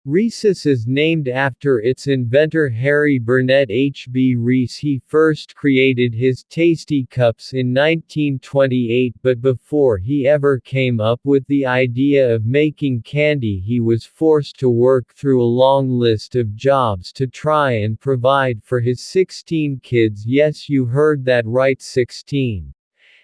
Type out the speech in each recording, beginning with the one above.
Reese's is named after its inventor Harry Burnett Reese. He first created his Tasty Cups in 1928, but before he ever came up with the idea of making candy, he was forced to work through a long list of jobs to try and provide for his 16 kids. Yes, you heard that right, 16.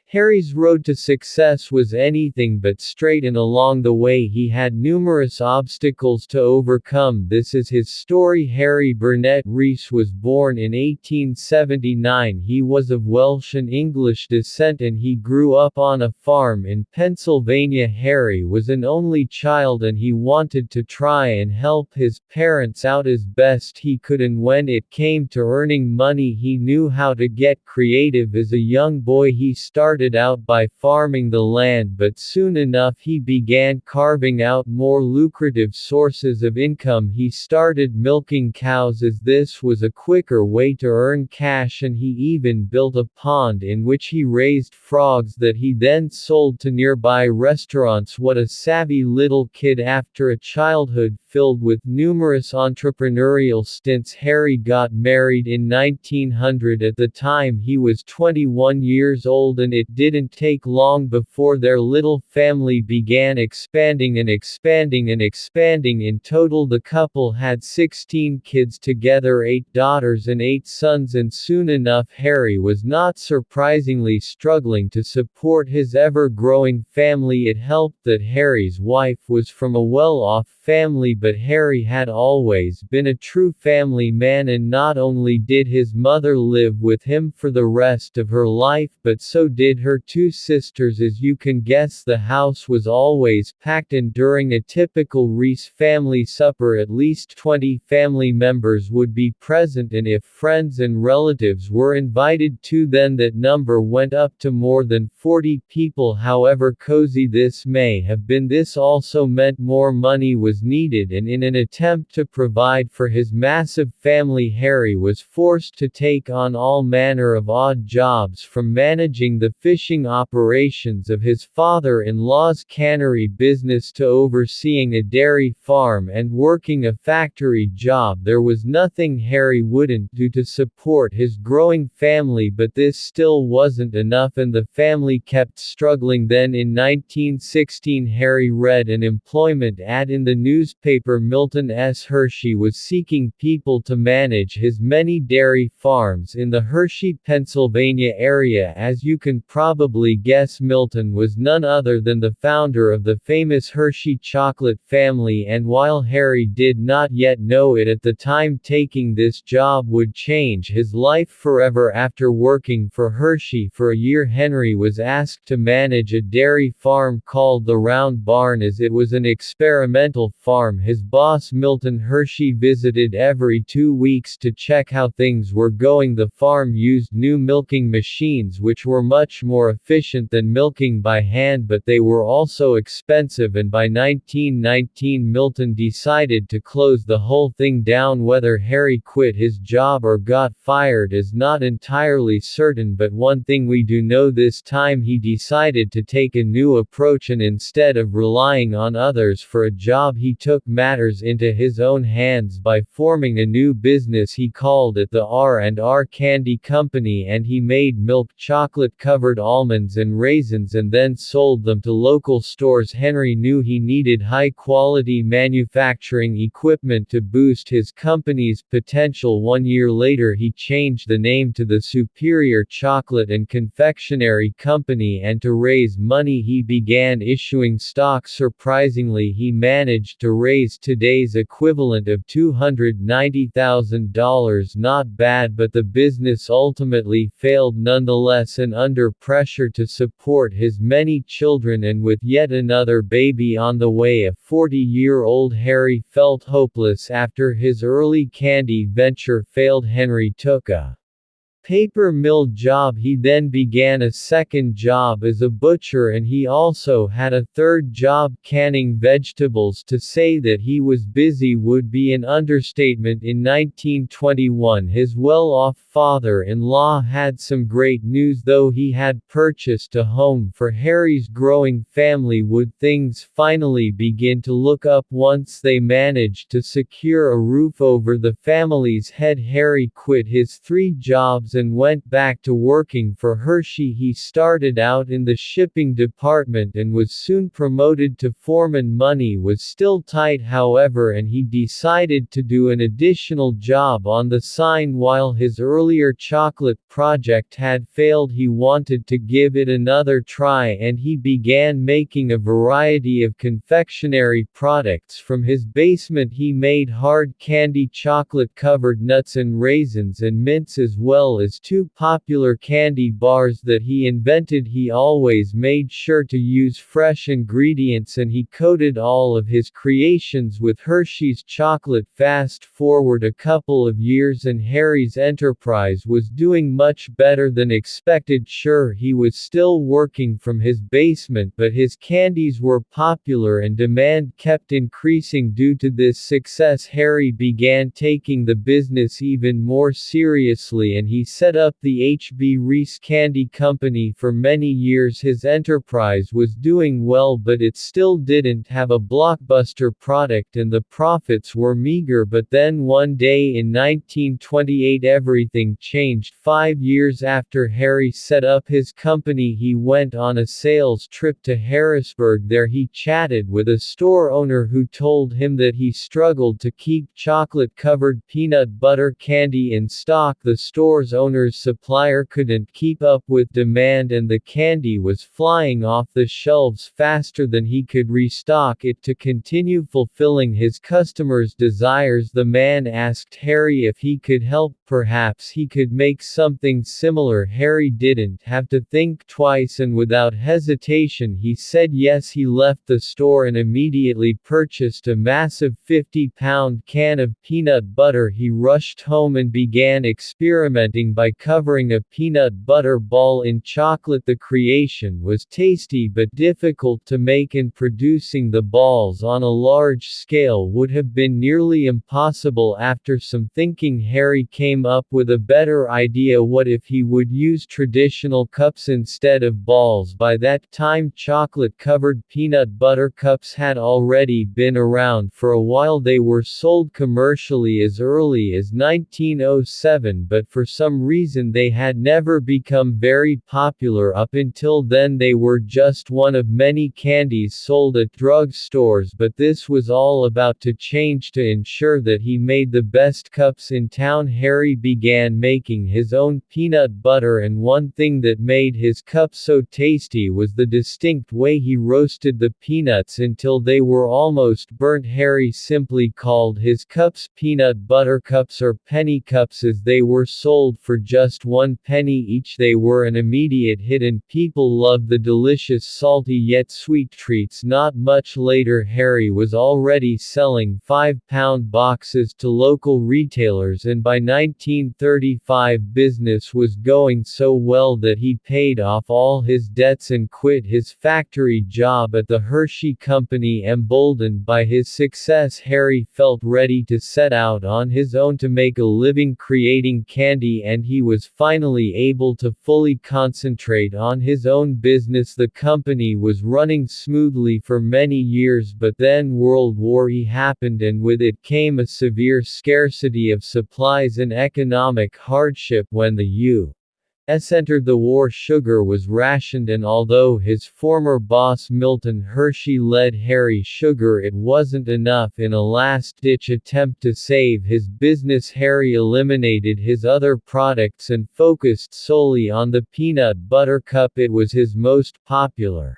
Harry's road to success was anything but straight, and along the way he had numerous obstacles to overcome. This is his story. Harry Burnett Reese was born in 1879. He was of Welsh and English descent and he grew up on a farm in Pennsylvania. Harry was an only child and he wanted to try and help his parents out as best he could, and when it came to earning money he knew how to get creative. As a young boy he started out by farming the land, but soon enough he began carving out more lucrative sources of income. He started milking cows as this was a quicker way to earn cash, and he even built a pond in which he raised frogs that he then sold to nearby restaurants. What a savvy little kid! After a childhood filled with numerous entrepreneurial stints, Harry got married in 1900. At the time he was 21 years old, and it didn't take long before their little family began expanding and expanding and expanding. In total the couple had 16 kids together, 8 daughters and 8 sons, and soon enough Harry was not surprisingly struggling to support his ever-growing family. It helped that Harry's wife was from a well-off family, but Harry had always been a true family man, and not only did his mother live with him for the rest of her life, but so did her 2 sisters. As you can guess, the house was always packed, and during a typical Reese family supper at least 20 family members would be present, and if friends and relatives were invited too, then that number went up to more than 40 people. However cozy this may have been, this also meant more money was needed, and in an attempt to provide for his massive family Harry was forced to take on all manner of odd jobs, from managing the fishing operations of his father-in-law's cannery business to overseeing a dairy farm and working a factory job. There was nothing Harry wouldn't do to support his growing family, but this still wasn't enough and the family kept struggling. Then in 1916 Harry read an employment ad in the newspaper. Milton Hershey was seeking people to manage his many dairy farms in the Hershey, Pennsylvania area. As you can probably guess, Milton was none other than the founder of the famous Hershey chocolate family, and while Harry did not yet know it at the time, taking this job would change his life forever. After working for Hershey for a year, Henry was asked to manage a dairy farm called the Round Barn. As it was an experimental farm, his boss Milton Hershey visited every 2 weeks to check how things were going. The farm used new milking machines which were much more efficient than milking by hand, but they were also expensive, and by 1919 Milton decided to close the whole thing down. Whether Harry quit his job or got fired is not entirely certain, but one thing we do know: this time he decided to take a new approach, and instead of relying on others for a job, he took matters into his own hands by forming a new business. He called it the R&R Candy Company, and he made milk chocolate covered almonds and raisins and then sold them to local stores. Henry knew he needed high-quality manufacturing equipment to boost his company's potential. 1 year later he changed the name to the Superior Chocolate and Confectionery Company, and to raise money he began issuing stock. Surprisingly, he managed to raise today's equivalent of $290,000. Not bad, but the business ultimately failed nonetheless, and under pressure to support his many children and with yet another baby on the way, a 40-year-old Harry felt hopeless. After his early candy venture failed, Henry took a paper mill job. He then began a second job as a butcher, and he also had a third job canning vegetables. To say that he was busy would be an understatement. In 1921, his well-off father-in-law had some great news. Though he had purchased a home for Harry's growing family, would things finally begin to look up once they managed to secure a roof over the family's head? Harry quit his 3 jobs and went back to working for Hershey. He started out in the shipping department and was soon promoted to foreman. Money was still tight, however, and he decided to do an additional job on the side. While his earlier chocolate project had failed, he wanted to give it another try, and he began making a variety of confectionery products. From his basement he made hard candy, chocolate-covered nuts and raisins, and mints, as well as 2 popular candy bars that he invented. He always made sure to use fresh ingredients, and he coated all of his creations with Hershey's chocolate. Fast forward a couple of years and Harry's enterprise was doing much better than expected. Sure, he was still working from his basement, but his candies were popular and demand kept increasing. Due to this success, Harry began taking the business even more seriously, and he set up the H.B. Reese Candy Company. For many years his enterprise was doing well, but it still didn't have a blockbuster product and the profits were meager. But then one day in 1928 everything changed. 5 years after Harry set up his company, he went on a sales trip to Harrisburg. There he chatted with a store owner who told him that he struggled to keep chocolate-covered peanut butter candy in stock. The store's owner's supplier couldn't keep up with demand, and the candy was flying off the shelves faster than he could restock it. To continue fulfilling his customers' desires, the man asked Harry if he could help. Perhaps he could make something similar. Harry didn't have to think twice, and without hesitation he said yes. He left the store and immediately purchased a massive 50-pound can of peanut butter. He rushed home and began experimenting by covering a peanut butter ball in chocolate. The creation was tasty but difficult to make, and producing the balls on a large scale would have been nearly impossible. After some thinking, Harry came up with a better idea. What if he would use traditional cups instead of balls? By that time, chocolate-covered peanut butter cups had already been around for a while. They were sold commercially as early as 1907, but for some reason they had never become very popular. Up until then they were just one of many candies sold at drugstores, but this was all about to change. To ensure that he made the best cups in town, Harry began making his own peanut butter, and one thing that made his cups so tasty was the distinct way he roasted the peanuts until they were almost burnt. Harry simply called his cups peanut butter cups or penny cups, as they were sold for just 1 penny each. They were an immediate hit and people loved the delicious salty yet sweet treats. Not much later, Harry was already selling 5-pound boxes to local retailers, and by 1935 business was going so well that he paid off all his debts and quit his factory job at the Hershey Company. Emboldened by his success, Harry felt ready to set out on his own to make a living creating candy, and he was finally able to fully concentrate on his own business. The company was running smoothly for many years, but then World War I happened, and with it came a severe scarcity of supplies and economic hardship. When the U.S. entered the war, sugar was rationed, and although his former boss Milton Hershey led Harry sugar, it wasn't enough. In a last-ditch attempt to save his business, Harry eliminated his other products and focused solely on the peanut butter cup. It was his most popular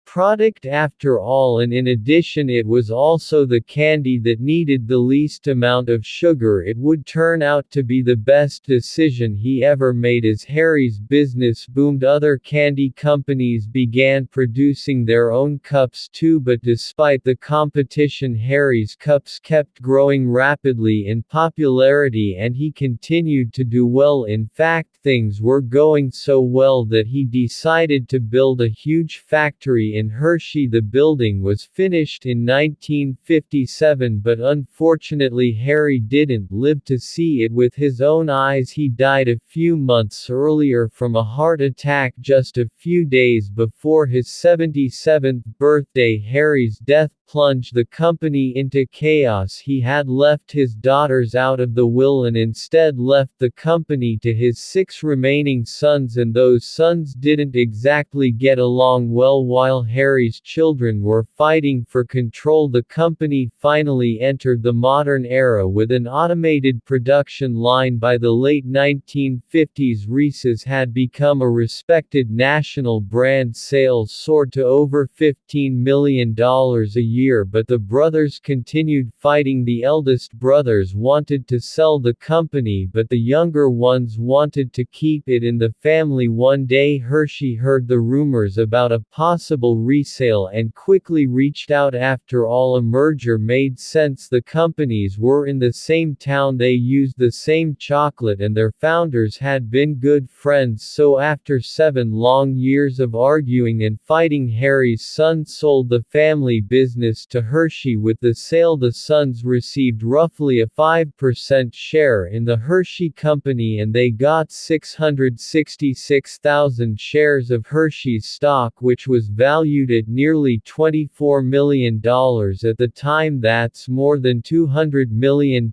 product after all, and in addition it was also the candy that needed the least amount of sugar. It would turn out to be the best decision he ever made. As Harry's business boomed, other candy companies began producing their own cups too, but despite the competition, Harry's cups kept growing rapidly in popularity and he continued to do well. In fact, things were going so well that he decided to build a huge factory in Hershey. The building was finished in 1957, but unfortunately Harry didn't live to see it with his own eyes. He died a few months earlier from a heart attack just a few days before his 77th birthday. Harry's death plunged the company into chaos. He had left his daughters out of the will and instead left the company to his 6 remaining sons, and those sons didn't exactly get along well. While Harry's children were fighting for control, the company finally entered the modern era with an automated production line. By the late 1950s, Reese's had become a respected national brand. Sales soared to over $15 million a year, but the brothers continued fighting. The eldest brothers wanted to sell the company, but the younger ones wanted to keep it in the family. One day Hershey heard the rumors about a possible resale and quickly reached out. After all, a merger made sense. The companies were in the same town, they used the same chocolate, and their founders had been good friends. So after 7 long years of arguing and fighting, Harry's son sold the family business to Hershey. With the sale, the sons received roughly a 5% share in the Hershey company, and they got 666,000 shares of Hershey's stock, which was valued at nearly $24 million at the time. That's more than $200 million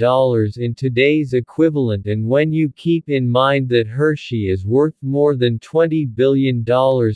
in today's equivalent, and when you keep in mind that Hershey is worth more than $20 billion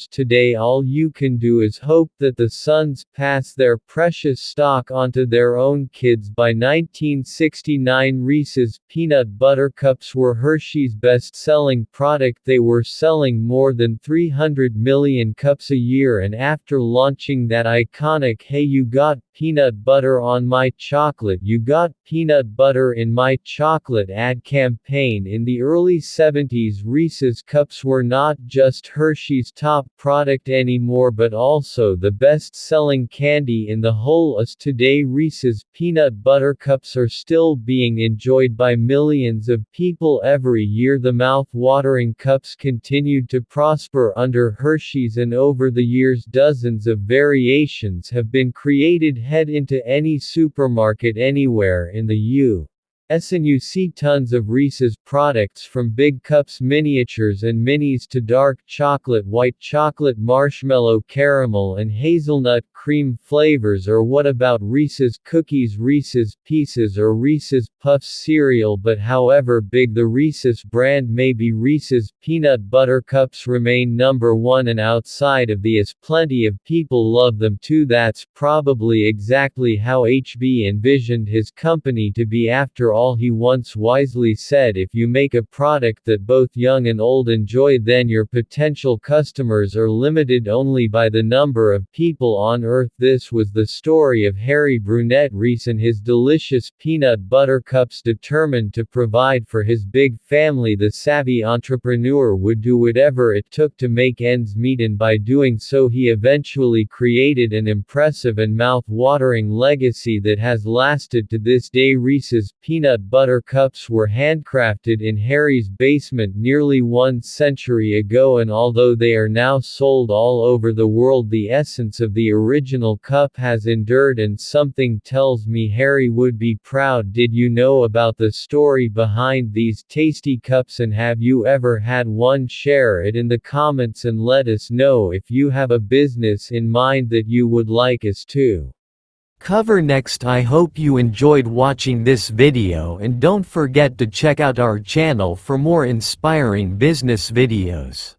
today, all you can do is hope that the sons pass their precious stock onto their own kids. By 1969, Reese's Peanut Butter Cups were Hershey's best-selling product. They were selling more than 300 million cups a year, and after launching that iconic "Hey, you got peanut butter on my chocolate, you got peanut butter in my chocolate" ad campaign in the early 70s, Reese's Cups were not just Hershey's top product anymore, but also the best-selling candy in the whole US. Today, Reese's Peanut Butter Cups are still being enjoyed by millions of people every year. The mouth-watering cups continued to prosper under Hershey's, and over the years dozens of variations have been created. Head into any supermarket anywhere in the U.S. and you see tons of Reese's products, from big cups, miniatures and minis, to dark chocolate, white chocolate, marshmallow, caramel and hazelnut cream flavors. Or what about Reese's Cookies, Reese's Pieces, or Reese's Puffs cereal? But however big the Reese's brand may be, Reese's Peanut Butter Cups remain number one, and outside of the US, plenty of people love them too. That's probably exactly how HB envisioned his company to be. After all, he once wisely said, "If you make a product that both young and old enjoy, then your potential customers are limited only by the number of people on Earth." This was the story of Harry Burnett Reese and his delicious peanut butter cups. Determined to provide for his big family, the savvy entrepreneur would do whatever it took to make ends meet, and by doing so he eventually created an impressive and mouth-watering legacy that has lasted to this day. Reese's Peanut Butter Cups were handcrafted in Harry's basement nearly 1 century ago, and although they are now sold all over the world, the essence of the original cup has endured, and something tells me Harry would be proud. Did you know about the story behind these tasty cups, and have you ever had one? Share it in the comments and let us know if you have a business in mind that you would like us to cover next. I hope you enjoyed watching this video, and don't forget to check out our channel for more inspiring business videos.